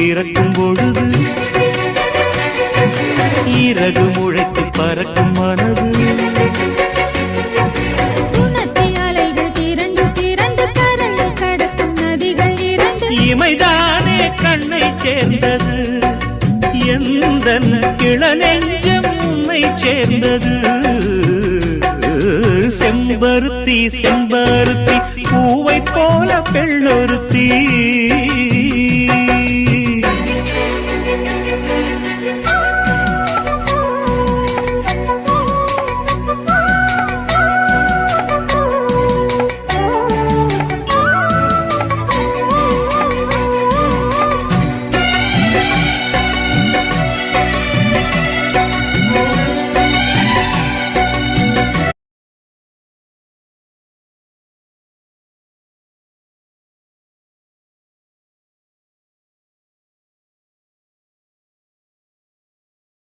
பிறக்கும் பொழுது இறகு முளைத்து பறக்கும் மனது இமைதானே கண்ணை சேர்ந்தது எந்த இளநெஞ்சம் உன்னை சேர்ந்தது செம்பருத்தி செம்பருத்தி பூவை போல பெண்ணொருத்தி